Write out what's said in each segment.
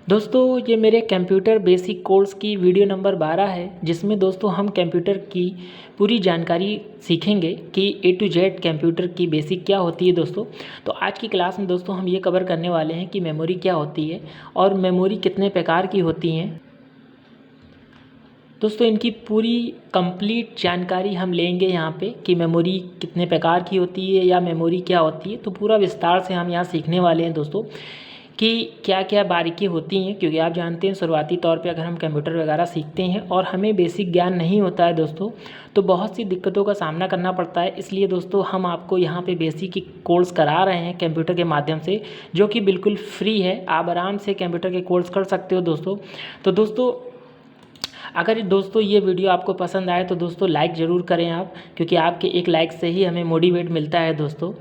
दोस्तों ये मेरे कंप्यूटर बेसिक कोर्स की वीडियो नंबर 12 है, जिसमें दोस्तों हम कंप्यूटर की पूरी जानकारी सीखेंगे कि A to Z कंप्यूटर की बेसिक क्या होती है दोस्तों। तो आज की क्लास में दोस्तों हम ये कवर करने वाले हैं कि मेमोरी क्या होती है और मेमोरी कितने प्रकार की होती हैं। दोस्तों इनकी पूरी कंप्लीट जानकारी हम लेंगे यहाँ पे कि मेमोरी कितने प्रकार की होती है या मेमोरी क्या होती है। तो पूरा विस्तार से हम यहाँ सीखने वाले हैं दोस्तों कि क्या क्या बारीकी होती हैं, क्योंकि आप जानते हैं शुरुआती तौर पे अगर हम कंप्यूटर वगैरह सीखते हैं और हमें बेसिक ज्ञान नहीं होता है दोस्तों, तो बहुत सी दिक्कतों का सामना करना पड़ता है। इसलिए दोस्तों हम आपको यहाँ पे बेसिक कोर्स करा रहे हैं कंप्यूटर के माध्यम से, जो कि बिल्कुल फ्री है। आप आराम से कंप्यूटर के कोर्स कर सकते हो दोस्तों। तो दोस्तों अगर दोस्तों ये वीडियो आपको पसंद आए तो दोस्तों लाइक ज़रूर करें आप, क्योंकि आपके एक लाइक से ही हमें मोटिवेट मिलता है दोस्तों।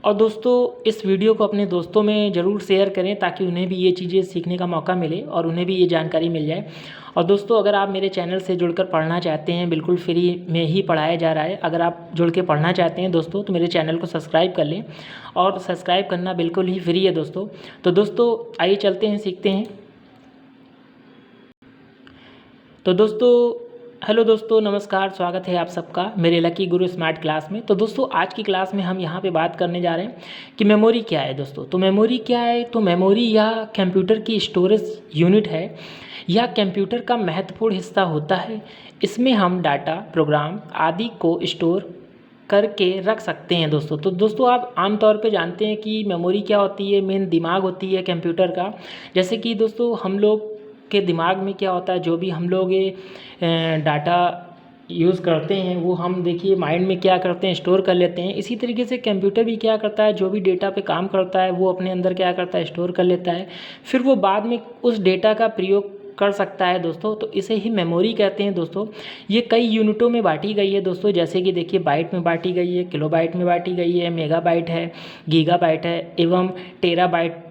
और दोस्तों इस वीडियो को अपने दोस्तों में ज़रूर शेयर करें ताकि उन्हें भी ये चीज़ें सीखने का मौका मिले और उन्हें भी ये जानकारी मिल जाए। और दोस्तों अगर आप मेरे चैनल से जुड़कर पढ़ना चाहते हैं, बिल्कुल फ्री में ही पढ़ाया जा रहा है। अगर आप जुड़ के पढ़ना चाहते हैं दोस्तों तो मेरे चैनल को सब्सक्राइब कर लें, और सब्सक्राइब करना बिल्कुल ही फ्री है दोस्तों। तो दोस्तों आइए चलते हैं, सीखते हैं। तो दोस्तों हेलो दोस्तों, नमस्कार, स्वागत है आप सबका मेरे लकी गुरु स्मार्ट क्लास में। तो दोस्तों आज की क्लास में हम यहाँ पे बात करने जा रहे हैं कि मेमोरी क्या है दोस्तों। तो मेमोरी क्या है? तो मेमोरी या कंप्यूटर की स्टोरेज यूनिट है या कंप्यूटर का महत्वपूर्ण हिस्सा होता है। इसमें हम डाटा, प्रोग्राम आदि को स्टोर करके रख सकते हैं दोस्तों। तो दोस्तों आप आमतौर पे जानते हैं कि मेमोरी क्या होती है। मेन दिमाग होती है कंप्यूटर का। जैसे कि दोस्तों हम लोग के दिमाग में क्या होता है, जो भी हम लोग ये डाटा यूज़ करते हैं वो हम देखिए माइंड में क्या करते हैं, स्टोर कर लेते हैं। इसी तरीके से कंप्यूटर भी क्या करता है, जो भी डेटा पे काम करता है वो अपने अंदर क्या करता है, स्टोर कर लेता है। फिर वो बाद में उस डेटा का प्रयोग कर सकता है दोस्तों। तो इसे ही मेमोरी कहते हैं दोस्तों। ये कई यूनिटों में बांटी गई है दोस्तों, जैसे कि देखिए बाइट में बांटी गई है, किलोबाइट में बांटी गई है, मेगाबाइट है, गीगाबाइट है एवं टेराबाइट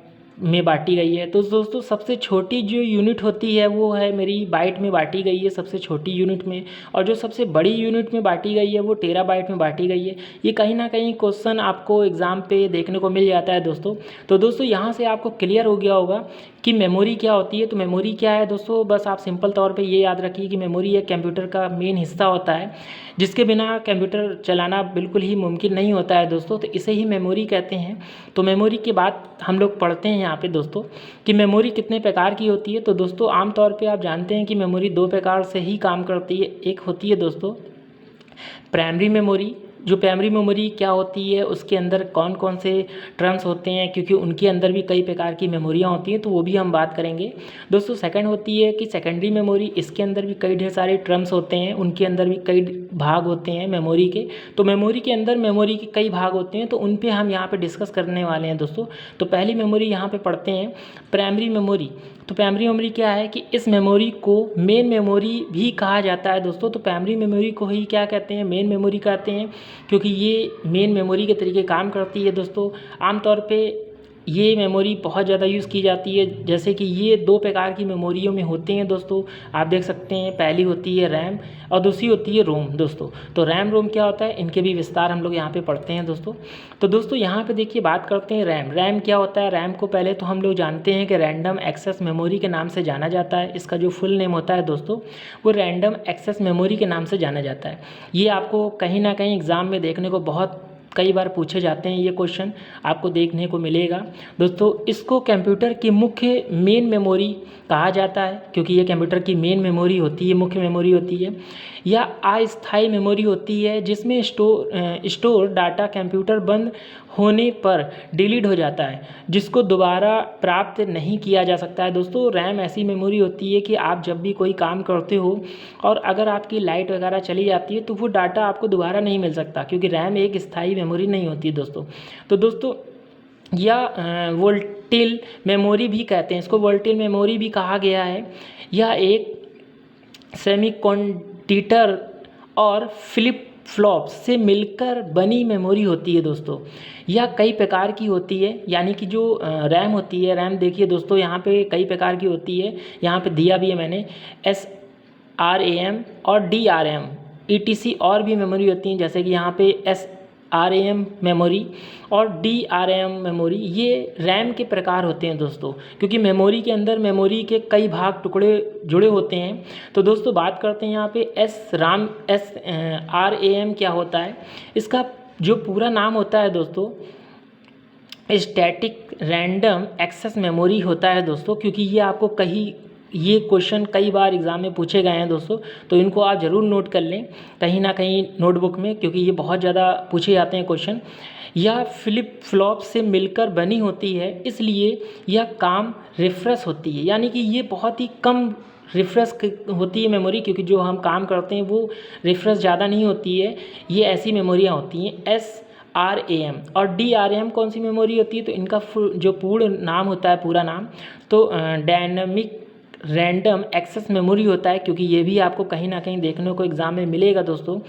में बांटी गई है। तो दोस्तों सबसे छोटी जो यूनिट होती है वो है मेरी बाइट में बांटी गई है, सबसे छोटी यूनिट में। और जो सबसे बड़ी यूनिट में बांटी गई है वो टेराबाइट में बांटी गई है। ये कहीं ना कहीं क्वेश्चन आपको एग्ज़ाम पे देखने को मिल जाता है दोस्तों। तो दोस्तों यहाँ से आपको क्लियर हो गया होगा कि मेमोरी क्या होती है। तो मेमोरी क्या है दोस्तों, बस आप सिंपल तौर पे ये याद रखिए कि मेमोरी एक कंप्यूटर का मेन हिस्सा होता है, जिसके बिना कंप्यूटर चलाना बिल्कुल ही मुमकिन नहीं होता है दोस्तों। तो इसे ही मेमोरी कहते हैं। तो मेमोरी के बाद हम लोग पढ़ते हैं यहाँ पे दोस्तों कि मेमोरी कितने प्रकार की होती है। तो दोस्तों आमतौर पे आप जानते हैं कि मेमोरी दो प्रकार से ही काम करती है। एक होती है दोस्तों प्राइमरी मेमोरी। जो प्राइमरी मेमोरी क्या होती है, उसके अंदर कौन कौन से टर्म्स होते हैं, क्योंकि उनके अंदर भी कई प्रकार की मेमोरियाँ होती हैं, तो वो भी हम बात करेंगे दोस्तों। सेकंड होती है कि सेकेंडरी मेमोरी। इसके अंदर भी कई ढेर सारे टर्म्स होते हैं, उनके अंदर भी कई भाग होते हैं मेमोरी के। तो मेमोरी के अंदर मेमोरी के कई भाग होते हैं, तो उन पर हम यहाँ पर डिस्कस करने वाले हैं दोस्तों। तो पहली मेमोरी यहाँ पर पढ़ते हैं प्राइमरी मेमोरी। तो प्राइमरी मेमोरी क्या है कि इस मेमोरी को मेन मेमोरी भी कहा जाता है दोस्तों। तो प्राइमरी मेमोरी को ही क्या कहते हैं, मेन मेमोरी कहते हैं, क्योंकि ये मेन मेमोरी के तरीके काम करती है दोस्तों। आमतौर पे ये मेमोरी बहुत ज़्यादा यूज़ की जाती है। जैसे कि ये दो प्रकार की मेमोरियों में होते हैं दोस्तों, आप देख सकते हैं। पहली होती है रैम और दूसरी होती है रोम दोस्तों। तो रैम रोम क्या होता है, इनके भी विस्तार हम लोग यहाँ पे पढ़ते हैं दोस्तों। तो दोस्तों यहाँ पे देखिए बात करते हैं रैम। रैम क्या होता है? रैम को पहले तो हम लोग जानते हैं कि रैंडम एक्सेस मेमोरी के नाम से जाना जाता है। इसका जो फुल नेम होता है दोस्तों वो रैंडम एक्सेस मेमोरी के नाम से जाना जाता है। ये आपको कहीं ना कहीं एग्ज़ाम में देखने को बहुत कई बार पूछे जाते हैं, ये क्वेश्चन आपको देखने को मिलेगा दोस्तों। इसको कंप्यूटर की मुख्य मेन मेमोरी कहा जाता है, क्योंकि ये कंप्यूटर की मेन मेमोरी होती है, मुख्य मेमोरी होती है। या अस्थायी मेमोरी होती है, जिसमें स्टोर डाटा कंप्यूटर बंद होने पर डिलीट हो जाता है, जिसको दोबारा प्राप्त नहीं किया जा सकता है दोस्तों। रैम ऐसी मेमोरी होती है कि आप जब भी कोई काम करते हो और अगर आपकी लाइट वगैरह चली जाती है तो वो डाटा आपको दोबारा नहीं मिल सकता, क्योंकि रैम एक स्थायी मेमोरी नहीं होती दोस्तों। तो दोस्तों या वोल्टेल मेमोरी भी कहते हैं इसको, वोल्टेल मेमोरी भी कहा गया है। यह एक सेमीकंडक्टर और फ्लिप फ्लॉप से मिलकर बनी मेमोरी होती है दोस्तों। यह कई प्रकार की होती है, यानी कि जो रैम होती है, रैम देखिए दोस्तों यहाँ पे कई प्रकार की होती है। यहाँ पे दिया भी है मैंने SRAM और DRAM ETC और भी मेमोरी होती हैं, जैसे कि यहाँ पे SRAM मेमोरी और DRAM मेमोरी, ये रैम के प्रकार होते हैं दोस्तों, क्योंकि मेमोरी के अंदर मेमोरी के कई भाग टुकड़े जुड़े होते हैं। तो दोस्तों बात करते हैं यहाँ पे SRAM क्या होता है। इसका जो पूरा नाम होता है दोस्तों स्टैटिक रैंडम एक्सेस मेमोरी होता है दोस्तों, क्योंकि ये क्वेश्चन कई बार एग्ज़ाम में पूछे गए हैं दोस्तों, तो इनको आप ज़रूर नोट कर लें कहीं ना कहीं नोटबुक में, क्योंकि ये बहुत ज़्यादा पूछे जाते हैं क्वेश्चन। यह फ्लिप फ्लॉप से मिलकर बनी होती है, इसलिए यह काम रिफ्रेश होती है, यानी कि ये बहुत ही कम रिफ्रेश होती है मेमोरी, क्योंकि जो हम काम करते हैं वो रिफ्रेश ज़्यादा नहीं होती है। ये ऐसी मेमोरियाँ होती हैं SRAM। और DRAM कौन सी मेमोरी होती है, तो इनका जो पूर्ण नाम होता है, पूरा नाम तो डायनामिक रैंडम एक्सेस मेमोरी होता है, क्योंकि ये भी आपको कहीं ना कहीं देखने को एग्ज़ाम में मिलेगा दोस्तों।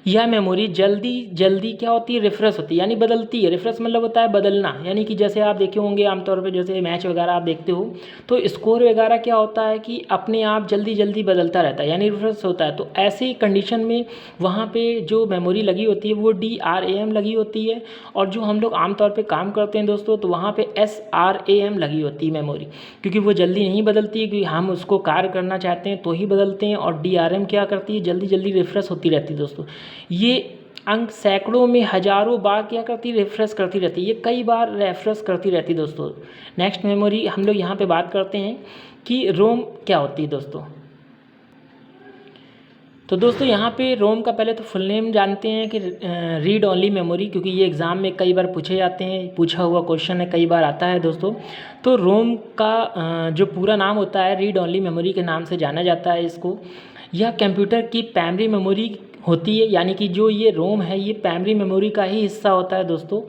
यह मेमोरी जल्दी क्या होती है, रिफ्रेश होती है, यानी बदलती है। रिफ्रेश मतलब होता है बदलना, यानी कि जैसे आप देखे होंगे आमतौर पे जैसे मैच वगैरह आप देखते हो तो स्कोर वगैरह क्या होता है कि अपने आप जल्दी बदलता रहता है, यानी रिफ्रेश होता है। तो ऐसी कंडीशन में वहाँ पे जो मेमोरी लगी होती है वो DRAM लगी होती है, और जो हम लोग आमतौर पर काम करते हैं दोस्तों तो वहाँ पर SRAM लगी होती है मेमोरी, क्योंकि वो जल्दी नहीं बदलती है, क्योंकि हम उसको कार्य करना चाहते हैं तो ही बदलते हैं। और DRAM क्या करती है, जल्दी रिफ्रेश होती रहती है दोस्तों। ये अंक सैकड़ों में हजारों बार क्या करती है, रिफ्रेश करती रहती है, ये कई बार रिफ्रेश करती रहती है दोस्तों। नेक्स्ट मेमोरी हम लोग यहाँ पे बात करते हैं कि रोम क्या होती है दोस्तों। तो दोस्तों यहाँ पे रोम का पहले तो फुल नेम जानते हैं कि रीड ओनली मेमोरी, क्योंकि ये एग्ज़ाम में कई बार पूछे जाते हैं, पूछा हुआ क्वेश्चन है, कई बार आता है दोस्तों। तो रोम का जो पूरा नाम होता है रीड ओनली मेमोरी के नाम से जाना जाता है इसको। यह कंप्यूटर की प्राइमरी मेमोरी होती है, यानी कि जो ये रोम है ये प्राइमरी मेमोरी का ही हिस्सा होता है दोस्तों।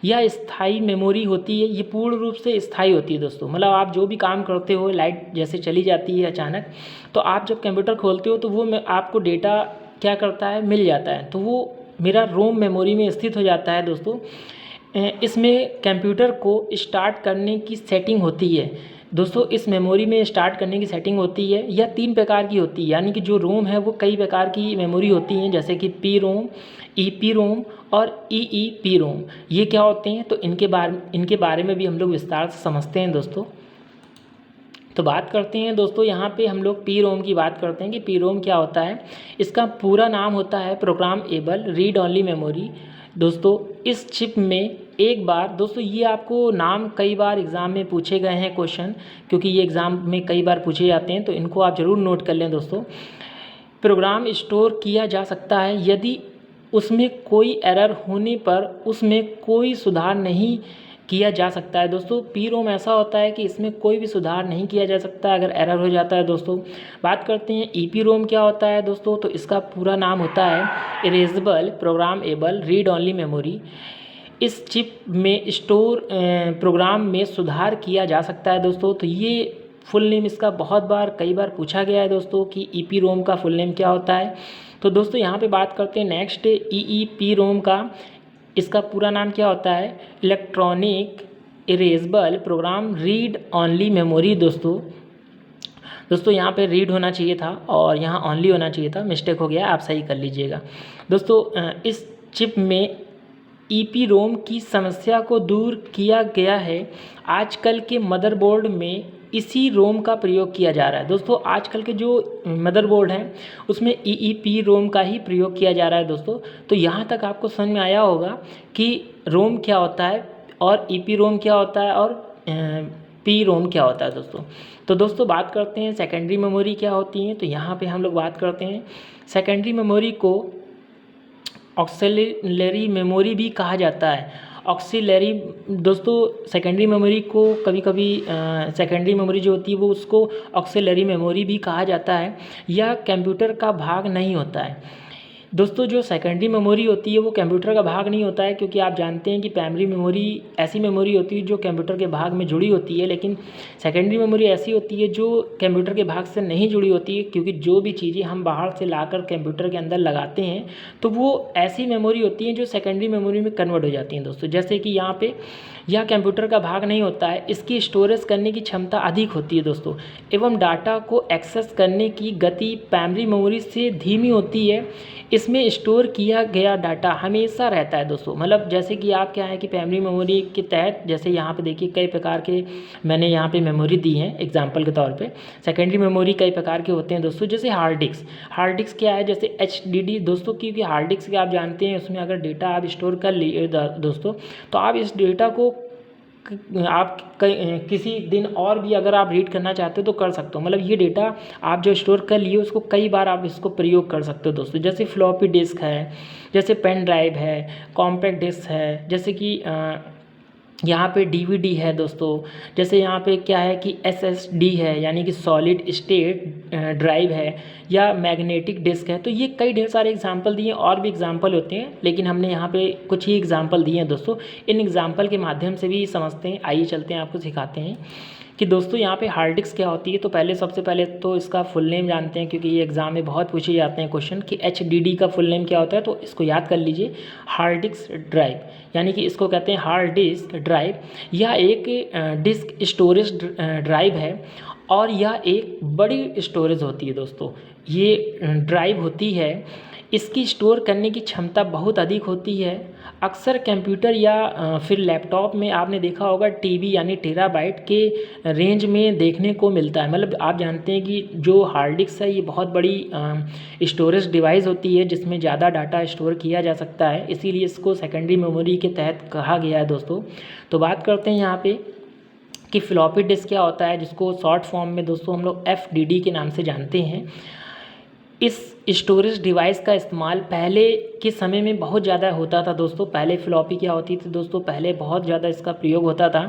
यह स्थायी मेमोरी होती है, ये पूर्ण रूप से स्थायी होती है दोस्तों। मतलब आप जो भी काम करते हो, लाइट जैसे चली जाती है अचानक, तो आप जब कंप्यूटर खोलते हो तो वो आपको डेटा क्या करता है, मिल जाता है, तो वो मेरा रोम मेमोरी में स्थित हो जाता है दोस्तों। इसमें कंप्यूटर को स्टार्ट करने की सेटिंग होती है दोस्तों। इस मेमोरी में स्टार्ट करने की सेटिंग होती है, यह 3 प्रकार की होती है, यानी कि जो रोम है वो कई प्रकार की मेमोरी होती हैं, जैसे कि PROM, EPROM और EEPROM। ये क्या होते हैं, तो इनके बारे में भी हम लोग विस्तार से समझते हैं दोस्तों। तो बात करते हैं दोस्तों, यहाँ पे हम लोग PROM की बात करते हैं कि PROM क्या होता है। इसका पूरा नाम होता है प्रोग्रामेबल रीड ओनली मेमोरी दोस्तों। इस चिप में एक बार दोस्तों, ये आपको नाम कई बार एग्ज़ाम में पूछे गए हैं क्वेश्चन, क्योंकि ये एग्ज़ाम में कई बार पूछे जाते हैं, तो इनको आप ज़रूर नोट कर लें दोस्तों। प्रोग्राम स्टोर किया जा सकता है यदि उसमें कोई एरर होने पर उसमें कोई सुधार नहीं किया जा सकता है दोस्तों। PROM ऐसा होता है कि इसमें कोई भी सुधार नहीं किया जा सकता अगर एरर हो जाता है दोस्तों। बात करते हैं EPROM क्या होता है दोस्तों, तो इसका पूरा नाम होता है erasable programmable read only memory. इस चिप में स्टोर प्रोग्राम में सुधार किया जा सकता है दोस्तों। तो ये फुल नेम इसका कई बार पूछा गया है दोस्तों कि EPROM का फुल नेम क्या होता है। तो दोस्तों यहाँ पे बात करते हैं नेक्स्ट EEPROM का। इसका पूरा नाम क्या होता है, electronic erasable program read only memory दोस्तों यहाँ पे रीड होना चाहिए था और यहाँ ओनली होना चाहिए था, मिस्टेक हो गया, आप सही कर लीजिएगा दोस्तों। इस चिप में EPROM की समस्या को दूर किया गया है। आजकल के मदरबोर्ड में इसी रोम का प्रयोग किया जा रहा है दोस्तों। आजकल के जो मदरबोर्ड हैं उसमें EEPROM का ही प्रयोग किया जा रहा है दोस्तों। तो यहाँ तक आपको समझ में आया होगा कि रोम क्या होता है और EPROM क्या होता है और PROM क्या होता है दोस्तों। तो दोस्तों बात करते हैं सेकेंडरी मेमोरी क्या होती हैं। तो यहाँ पे हम लोग बात करते हैं सेकेंडरी मेमोरी को ऑक्सिलरी मेमोरी भी कहा जाता है। ऑक्सिलरी दोस्तों सेकेंडरी मेमोरी को कभी कभी सेकेंडरी मेमोरी जो होती है वो उसको ऑक्सिलरी मेमोरी भी कहा जाता है। यह कंप्यूटर का भाग नहीं होता है दोस्तों। जो सेकेंडरी मेमोरी होती है वो कंप्यूटर का भाग नहीं होता है, क्योंकि आप जानते हैं कि प्राइमरी मेमोरी ऐसी मेमोरी होती है जो कंप्यूटर के भाग में जुड़ी होती है, लेकिन सेकेंडरी मेमोरी ऐसी होती है जो कंप्यूटर के भाग से नहीं जुड़ी होती है, क्योंकि जो भी चीज़ें हम बाहर से लाकर कंप्यूटर के अंदर लगाते हैं तो वो ऐसी मेमोरी होती हैं जो सेकेंडरी मेमोरी में कन्वर्ट हो जाती हैं दोस्तों। जैसे कि यहाँ पे यह कंप्यूटर का भाग नहीं होता है, इसकी स्टोरेज करने की क्षमता अधिक होती है दोस्तों, एवं डाटा को एक्सेस करने की गति प्राइमरी मेमोरी से धीमी होती है। इसमें स्टोर किया गया डाटा हमेशा रहता है दोस्तों। मतलब जैसे कि आप क्या है कि प्राइमरी मेमोरी के तहत, जैसे यहाँ पे देखिए कई प्रकार के मैंने यहाँ पे मेमोरी दी हैं एग्जांपल के तौर पे। सेकेंडरी मेमोरी कई प्रकार के होते हैं दोस्तों, जैसे हार्ड डिस्क। हार्ड डिस्क क्या है, जैसे HDD दोस्तों, क्योंकि हार्ड डिस्क आप जानते हैं उसमें अगर डेटा आप स्टोर कर लिए दोस्तों, तो आप इस डेटा को आप किसी दिन और भी अगर आप रीड करना चाहते हो तो कर सकते हो। मतलब ये डेटा आप जो स्टोर कर लिए उसको कई बार आप इसको प्रयोग कर सकते हो दोस्तों। जैसे फ्लॉपी डिस्क है, जैसे पेन ड्राइव है, कॉम्पैक्ट डिस्क है, जैसे कि यहाँ पे DVD है दोस्तों, जैसे यहाँ पे क्या है कि SSD है यानी कि सॉलिड स्टेट ड्राइव है, या मैग्नेटिक डिस्क है। तो ये कई ढेर सारे एग्जांपल दिए हैं, और भी एग्जांपल होते हैं, लेकिन हमने यहाँ पे कुछ ही एग्जांपल दिए हैं दोस्तों। इन एग्जांपल के माध्यम से भी समझते हैं। आइए चलते हैं, आपको सिखाते हैं कि दोस्तों यहाँ पे हार्ड डिस्क क्या होती है। तो सबसे पहले तो इसका फुल नेम जानते हैं, क्योंकि ये एग्जाम में बहुत पूछे जाते हैं क्वेश्चन कि HDD का फुल नेम क्या होता है। तो इसको याद कर लीजिए, हार्ड डिस्क ड्राइव, यानी कि इसको कहते हैं हार्ड डिस्क ड्राइव। यह एक डिस्क स्टोरेज ड्राइव है, और यह एक बड़ी स्टोरेज होती है दोस्तों। ये ड्राइव होती है, इसकी स्टोर करने की क्षमता बहुत अधिक होती है। अक्सर कंप्यूटर या फिर लैपटॉप में आपने देखा होगा TB यानी टेराबाइट के रेंज में देखने को मिलता है। मतलब आप जानते हैं कि जो हार्ड डिस्क है ये बहुत बड़ी स्टोरेज डिवाइस होती है, जिसमें ज़्यादा डाटा स्टोर किया जा सकता है, इसीलिए इसको सेकेंडरी मेमोरी के तहत कहा गया है दोस्तों। तो बात करते हैं यहाँ पे कि फ्लॉपी डिस्क क्या होता है, जिसको शॉर्ट फॉर्म में दोस्तों हम लोग FDD के नाम से जानते हैं। इस स्टोरेज डिवाइस का इस्तेमाल पहले के समय में बहुत ज़्यादा होता था दोस्तों। पहले फ्लॉपी क्या होती थी दोस्तों, पहले बहुत ज़्यादा इसका प्रयोग होता था,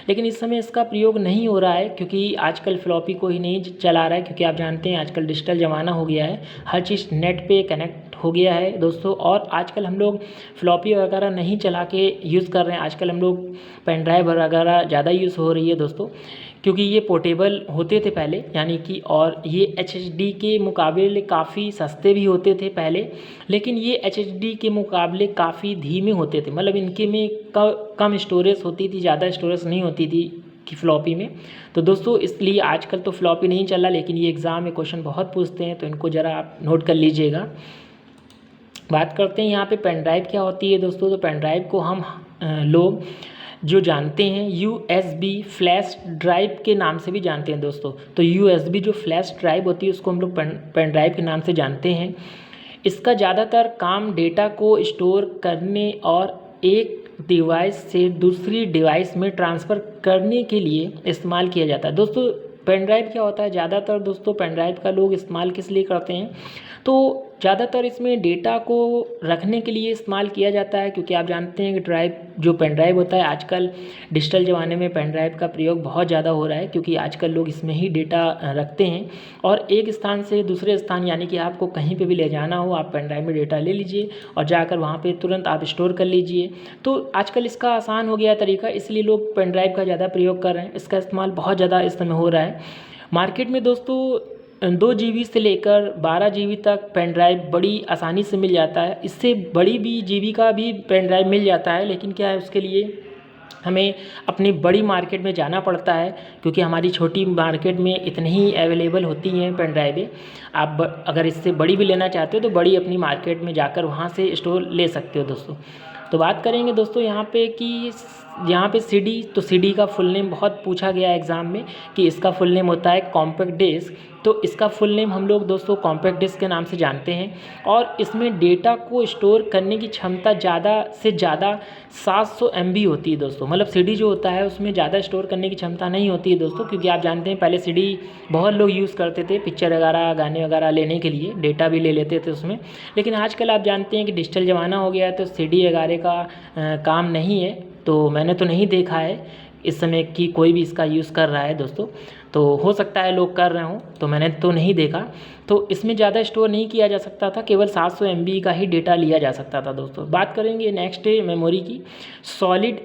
लेकिन इस समय इसका प्रयोग नहीं हो रहा है, क्योंकि आजकल फ्लॉपी को ही नहीं चला रहा है। क्योंकि आप जानते हैं आजकल डिजिटल ज़माना हो गया है, हर चीज़ नेट पे कनेक्ट हो गया है दोस्तों। और आजकल हम लोग फ्लॉपी वगैरह नहीं चला के यूज़ कर रहे हैं, आजकल हम लोग पेन ड्राइव वगैरह ज़्यादा यूज़ हो रही है दोस्तों, क्योंकि ये पोर्टेबल होते थे पहले, यानी कि और ये HDD के मुकाबले काफ़ी सस्ते भी होते थे पहले, लेकिन ये HDD के मुकाबले काफ़ी धीमे होते थे। मतलब इनके में कम स्टोरेज होती थी, ज़्यादा स्टोरेज नहीं होती थी कि फ्लॉपी में। तो दोस्तों इसलिए आजकल तो फ्लॉपी नहीं चला, लेकिन ये एग्ज़ाम में क्वेश्चन बहुत पूछते हैं, तो इनको ज़रा आप नोट कर लीजिएगा। बात करते हैं यहाँ पे पेन ड्राइव क्या होती है दोस्तों। तो पेन ड्राइव को हम लोग जो जानते हैं USB फ्लैश ड्राइव के नाम से भी जानते हैं दोस्तों। तो USB जो फ्लैश ड्राइव होती है उसको हम लोग पेन ड्राइव के नाम से जानते हैं। इसका ज़्यादातर काम डेटा को स्टोर करने और एक डिवाइस से दूसरी डिवाइस में ट्रांसफ़र करने के लिए इस्तेमाल किया जाता है दोस्तों। पेन ड्राइव क्या होता है, ज़्यादातर दोस्तों पेन ड्राइव का लोग इस्तेमाल किस लिए करते हैं, तो ज़्यादातर इसमें डेटा को रखने के लिए इस्तेमाल किया जाता है। क्योंकि आप जानते हैं कि ड्राइव जो पेन ड्राइव होता है, आजकल डिजिटल ज़माने में पेन ड्राइव का प्रयोग बहुत ज़्यादा हो रहा है, क्योंकि आजकल लोग इसमें ही डेटा रखते हैं। और एक स्थान से दूसरे स्थान, यानी कि आपको कहीं पे भी ले जाना हो, आप पेन ड्राइव में डेटा ले लीजिए और जाकर वहाँ पे तुरंत आप स्टोर कर लीजिए। तो आजकल इसका आसान हो गया तरीका, इसलिए लोग पेन ड्राइव का ज़्यादा प्रयोग कर रहे हैं। इसका इस्तेमाल बहुत ज़्यादा इस समय हो रहा है मार्केट में दोस्तों। 2 GB से लेकर 12 GB तक पेन ड्राइव बड़ी आसानी से मिल जाता है। इससे बड़ी भी GB का भी पेन ड्राइव मिल जाता है, लेकिन क्या है उसके लिए हमें अपनी बड़ी मार्केट में जाना पड़ता है, क्योंकि हमारी छोटी मार्केट में इतनी ही अवेलेबल होती हैं पेन ड्राइवें। आप अगर इससे बड़ी भी लेना चाहते हो तो बड़ी अपनी मार्केट में जाकर वहाँ से स्टोर ले सकते हो दोस्तों। तो बात करेंगे दोस्तों यहाँ पे कि यहाँ पे CD, तो CD का फुल नेम बहुत पूछा गया है एग्ज़ाम में कि इसका फुल नेम होता है कॉम्पैक्ट डिस्क। तो इसका फुल नेम हम लोग दोस्तों कॉम्पैक्ट डिस्क के नाम से जानते हैं। और इसमें डेटा को स्टोर करने की क्षमता ज़्यादा से ज़्यादा 700 MB होती है दोस्तों। मतलब CD जो होता है उसमें ज़्यादा स्टोर करने की क्षमता नहीं होती है दोस्तों, क्योंकि आप जानते हैं पहले CD बहुत लोग यूज़ करते थे पिक्चर वगैरह, गाने वगैरह लेने के लिए, डेटा भी ले लेते थे उसमें। लेकिन आजकल आप जानते हैं कि डिजिटल ज़माना हो गया है, तो CD वगैरह का काम नहीं है। तो मैंने तो नहीं देखा है इस समय कि कोई भी इसका यूज़ कर रहा है दोस्तों। तो हो सकता है लोग कर रहे हों, तो मैंने तो नहीं देखा। तो इसमें ज़्यादा स्टोर नहीं किया जा सकता था, केवल 700 MB का ही डेटा लिया जा सकता था दोस्तों। बात करेंगे नेक्स्ट मेमोरी की, सॉलिड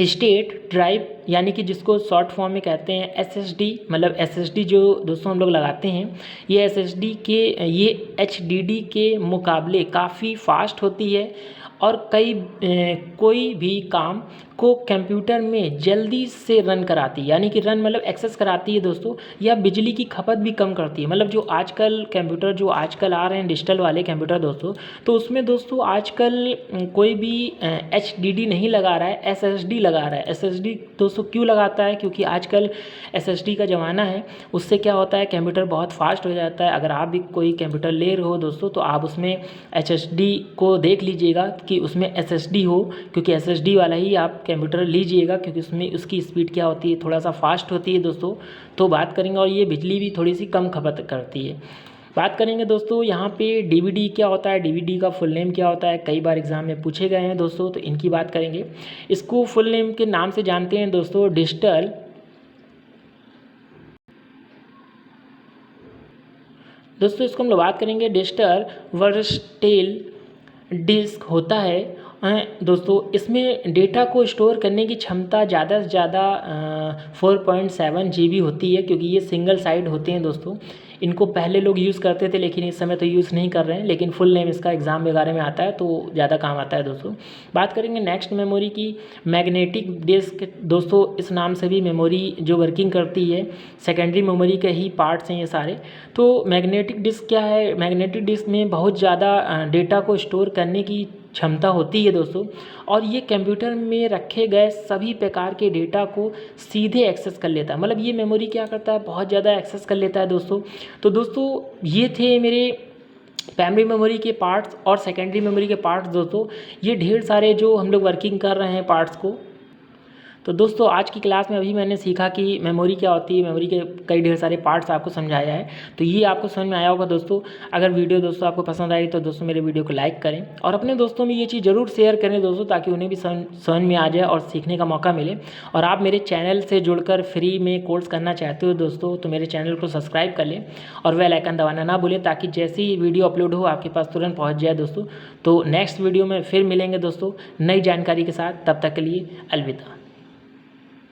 स्टेट ड्राइव, यानी कि जिसको शॉर्ट फॉर्म में कहते हैं SSD। मतलब SSD जो दोस्तों हम लोग लगाते हैं, ये SSD के ये HDD के मुकाबले काफ़ी फास्ट होती है और कोई भी काम को कंप्यूटर में जल्दी से रन कराती है, यानी कि रन मतलब एक्सेस कराती है दोस्तों, या बिजली की खपत भी कम करती है। मतलब जो आजकल कंप्यूटर जो आजकल आ रहे हैं डिजिटल वाले कंप्यूटर दोस्तों, तो उसमें दोस्तों आजकल कोई भी HDD नहीं लगा रहा है, SSD लगा रहा है। SSD दोस्तों क्यों लगाता है? क्योंकि आजकल SSD का ज़माना है। उससे क्या होता है, कंप्यूटर बहुत फास्ट हो जाता है। अगर आप भी कोई कंप्यूटर ले रहे हो दोस्तों, तो आप उसमें HSD को देख लीजिएगा कि उसमें SSD हो, क्योंकि SSD वाला ही आप कंप्यूटर लीजिएगा, क्योंकि उसमें उसकी स्पीड क्या होती है, थोड़ा सा फास्ट होती है दोस्तों। तो बात करेंगे, और ये बिजली भी थोड़ी सी कम खपत करती है। बात करेंगे दोस्तों यहाँ पे DVD क्या होता है, DVD का फुल नेम क्या होता है, कई बार एग्जाम में पूछे गए हैं दोस्तों, तो इनकी बात करेंगे। इसको फुल नेम के नाम से जानते हैं दोस्तों, डिजिटल दोस्तों इसको हम लोग बात करेंगे डिजिटल वर्सटाइल डिस्क होता है दोस्तों। इसमें डेटा को स्टोर करने की क्षमता ज़्यादा से ज़्यादा 4.7 GB होती है, क्योंकि ये सिंगल साइड होते हैं दोस्तों। इनको पहले लोग यूज़ करते थे, लेकिन इस समय तो यूज़ नहीं कर रहे हैं, लेकिन फुल नेम इसका एग्ज़ाम वगैरह में आता है तो ज़्यादा काम आता है दोस्तों। बात करेंगे नेक्स्ट मेमोरी की, मैग्नेटिक डिस्क दोस्तों। इस नाम से भी मेमोरी जो वर्किंग करती है, सेकेंडरी मेमोरी के ही पार्ट्स हैं ये सारे। तो मैग्नेटिक डिस्क क्या है, मैग्नेटिक डिस्क में बहुत ज़्यादा डेटा को स्टोर करने की क्षमता होती है दोस्तों, और ये कंप्यूटर में रखे गए सभी प्रकार के डेटा को सीधे एक्सेस कर लेता है। मतलब ये मेमोरी क्या करता है, बहुत ज़्यादा एक्सेस कर लेता है दोस्तों। तो दोस्तों ये थे मेरे प्राइमरी मेमोरी के पार्ट्स और सेकेंडरी मेमोरी के पार्ट्स दोस्तों। ये ढेर सारे जो हम लोग वर्किंग कर रहे हैं पार्ट्स को। तो दोस्तों आज की क्लास में अभी मैंने सीखा कि मेमोरी क्या होती है, मेमोरी के कई ढेर सारे पार्ट्स आपको समझाया है। तो ये आपको समझ में आया होगा दोस्तों। अगर वीडियो दोस्तों आपको पसंद आई तो दोस्तों मेरे वीडियो को लाइक करें, और अपने दोस्तों में ये चीज़ ज़रूर शेयर करें दोस्तों, ताकि उन्हें भी समझ में आ जाए और सीखने का मौका मिले। और आप मेरे चैनल से जुड़कर फ्री में कोर्स करना चाहते हो दोस्तों, तो मेरे चैनल को सब्सक्राइब कर लें और बेल आइकन दबाना ना भूलें, ताकि जैसे ही वीडियो अपलोड हो आपके पास तुरंत पहुँच जाए दोस्तों। तो नेक्स्ट वीडियो में फिर मिलेंगे दोस्तों नई जानकारी के साथ। तब तक के लिए अलविदा।